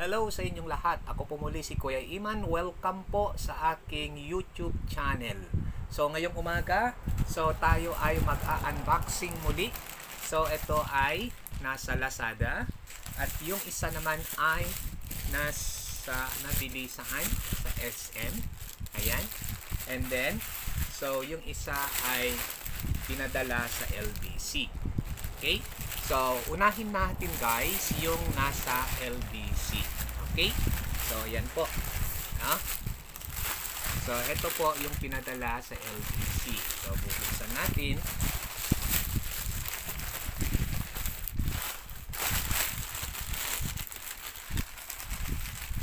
Hello sa inyong lahat. Ako po muli si Kuya Ymann. Welcome po sa aking YouTube channel. So ngayong umaga, tayo ay mag-unboxing muli. So ito ay nasa Lazada at yung isa naman ay nabili saan? Sa SM. Ayan. And then, so yung isa ay pinadala sa LBC. Okay? So, unahin natin guys yung nasa LBC. Okay? So, yan po. No? So, ito po yung pinadala sa LBC. So, bubuksan natin.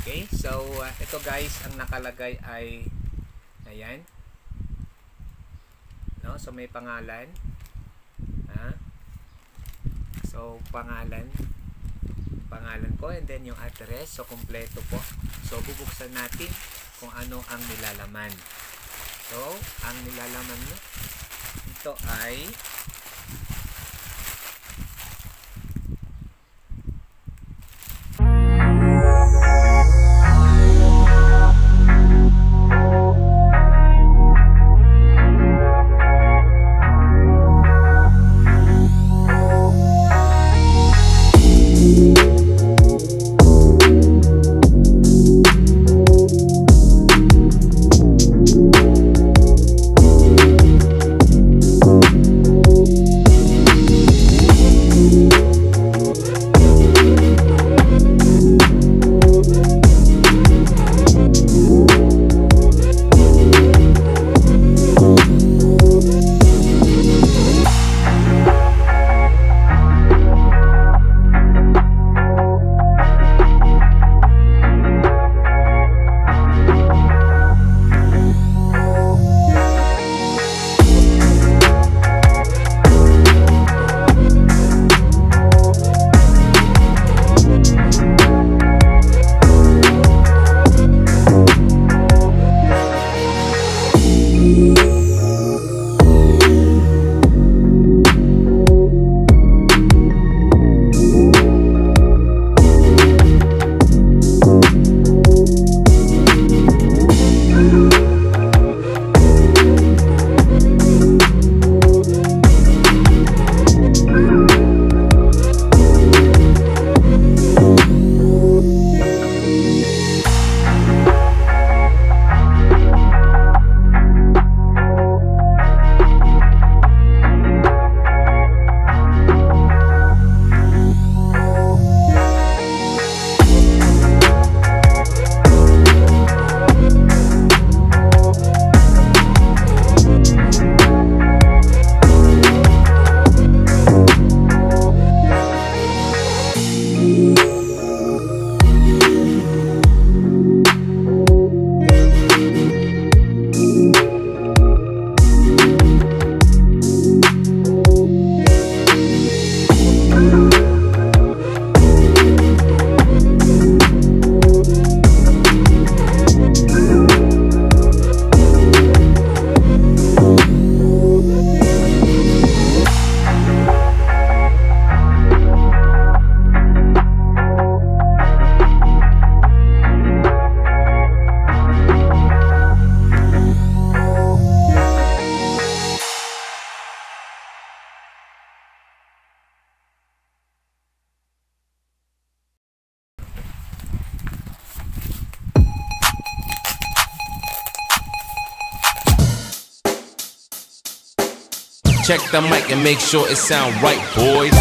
Okay? So, ito guys, ang nakalagay ay ayan. No? So, may pangalan. So, pangalan ko and then yung address. So, kompleto po. So, bubuksan natin kung ano ang nilalaman. So, ang nilalaman mo, ito ay check the mic and make sure it sound right, boys.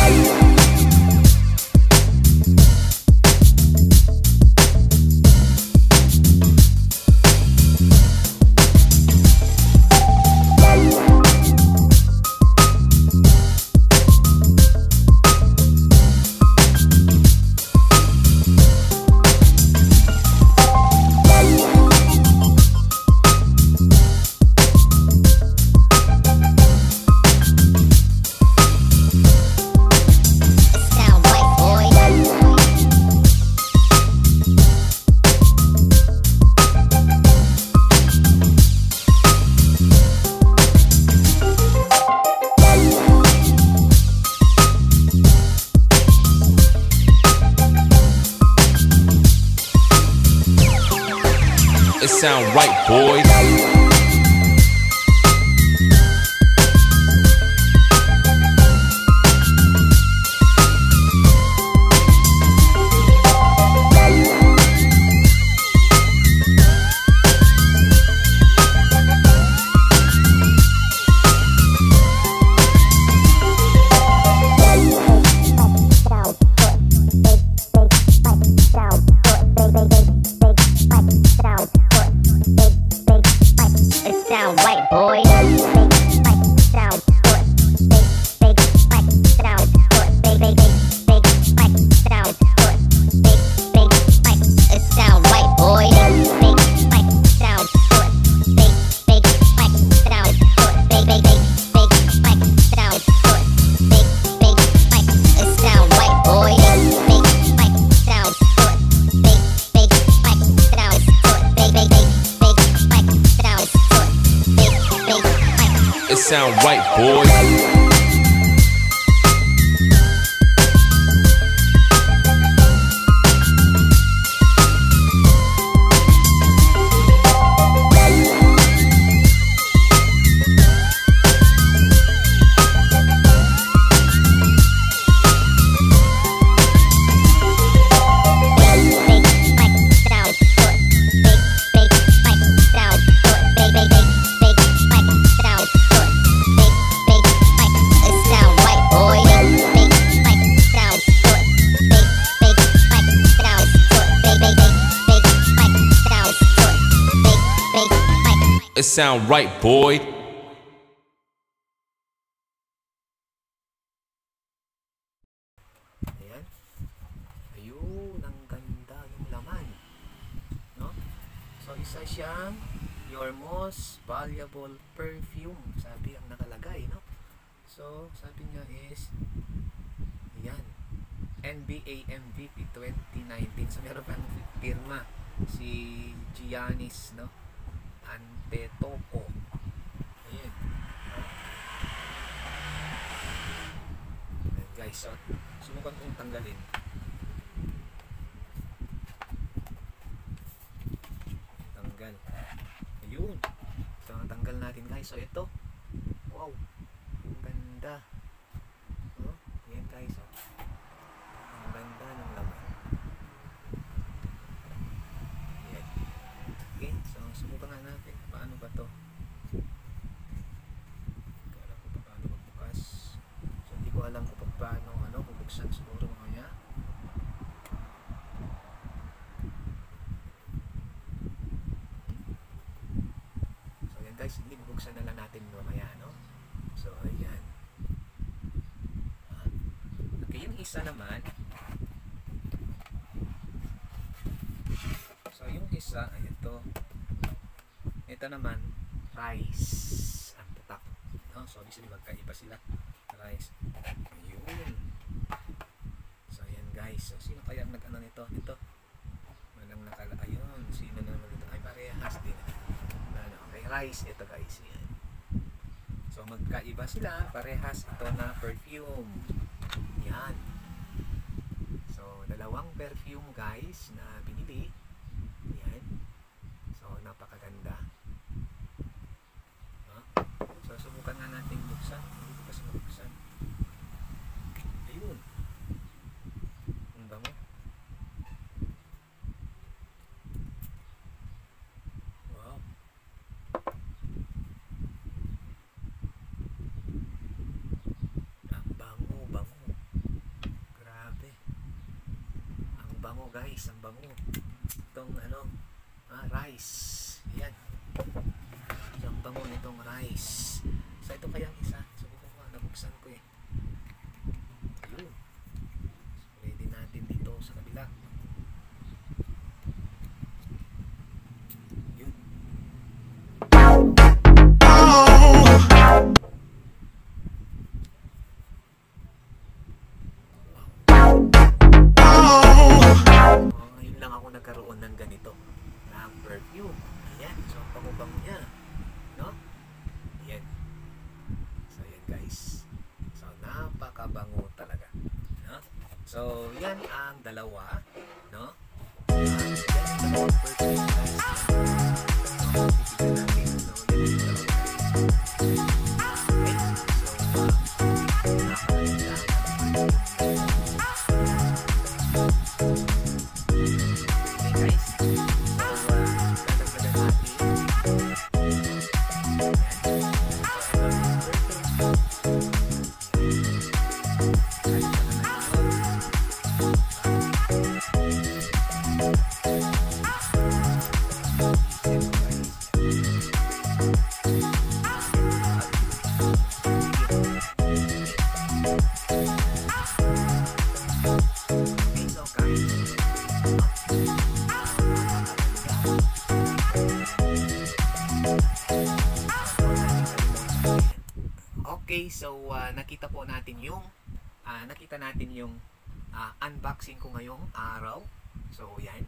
it sound right, boys. It sound right, boys. It sound right, boy. Ayan. Ayun, ang ganda ng laman. No? So, isa siyang your most valuable perfume. Sabi ang nakalagay, no? So, sabi niya is ayan. NBA MVP 2019. So, meron pang firma si Giannis, no? Antetokounmpo. Ayan. Ayan guys, so subukan kong tanggalin. Tanggal. Ayun. So tanggal natin guys. So ito. Wow. Ang ganda. Oh, ayan guys. Oh. Ang ganda ng laman. Ayan. Okay, so subukan nga natin. Paano ba to? Hindi ko alam kung paano magbukas. So hindi ko alam kung paano bubuksan siguro mamaya. So ayan guys, hindi bubuksan na lang natin mamaya, no? So ayan. Okay, yung isa naman. So yung isa, ay ito. Ito naman, rice ang tatak. No? So, obviously, magkaiba sila. Rice. Ayun. So, ayan guys. So, sino kaya nag-ano nito? Ito. Walang nakala. Ayun. Sino naman ito? Ay, parehas din. Okay, rice. Ito guys. Ayan. So, magkaiba sila. Parehas. Ito na perfume. Yan. So, dalawang perfume guys na binili. Yan. So, napakaganda. So, subukan nga natin buksan. Hindi ko kasi mabuksan. Ayun. Ang bango. Wow. Ang bango. Grabe. Ang bango guys. Ang bango. Itong rice. Ayan. So, ang bango nitong rice. So, ito kayang isa. Subukan ko. Nabuksan ko eh. Ayun. So, ready natin dito sa kabila. Yun. Ngayon lang ako nagkaroon ng ganito. Na perfume. Ayan. So, ang bango-bango niya. No? Ayan. So, ayan guys. So, napakabango talaga. No? So, yan ang dalawa. No? Yan ang dalawang perfume guys. Titignan natin. So, yan yung dalawa guys. So, dadagdagan natin. Okay, so nakita natin yung unboxing ko ngayong araw. So yan.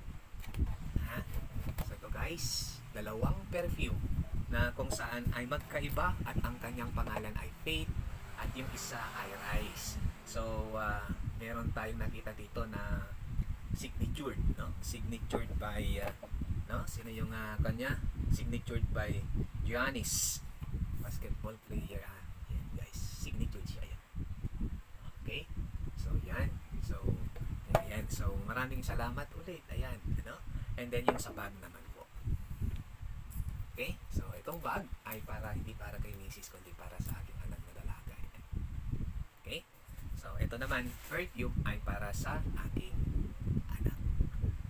So ito guys, dalawang perfume na kung saan ay magkaiba at ang kanyang pangalan ay Faith at yung isa ay Rise. So meron tayong nakita dito na signatured, no? Signatured by sino yung kanya? Signatured by Giannis, basketball player. Yan guys, signatured siya yan. Okay? So yan. So ayan. So maraming salamat ulit. Ayan, ano? And then yung sa bag naman po. Okay? So itong bag ay hindi para kay Mrs. kundi para sa aking anak na dalaga. Okay? So ito naman, perfume ay para sa aking anak.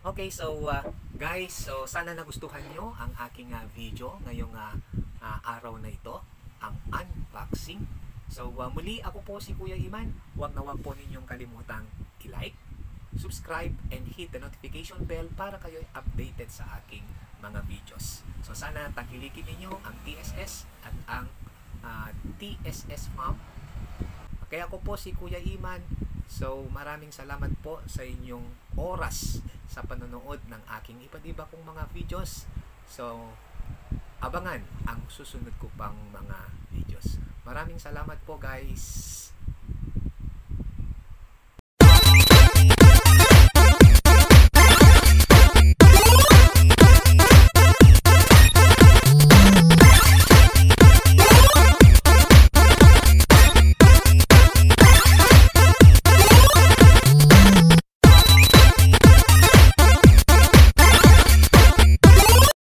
Okay, so guys, so sana nagustuhan nyo ang aking video ngayong araw na ito, ang unboxing. So muli ako po si Kuya Ymann. Huwag po ninyong kalimutang i-like, subscribe, and hit the notification bell para kayo updated sa aking mga videos. So sana tangkilikin ninyo ang TSS at ang TSS Mom. Kaya ako po si Kuya Ymann. So maraming salamat po sa inyong oras sa panonood ng aking iba't iba kong mga videos. So abangan ang susunod ko pang mga videos. Maraming salamat po guys.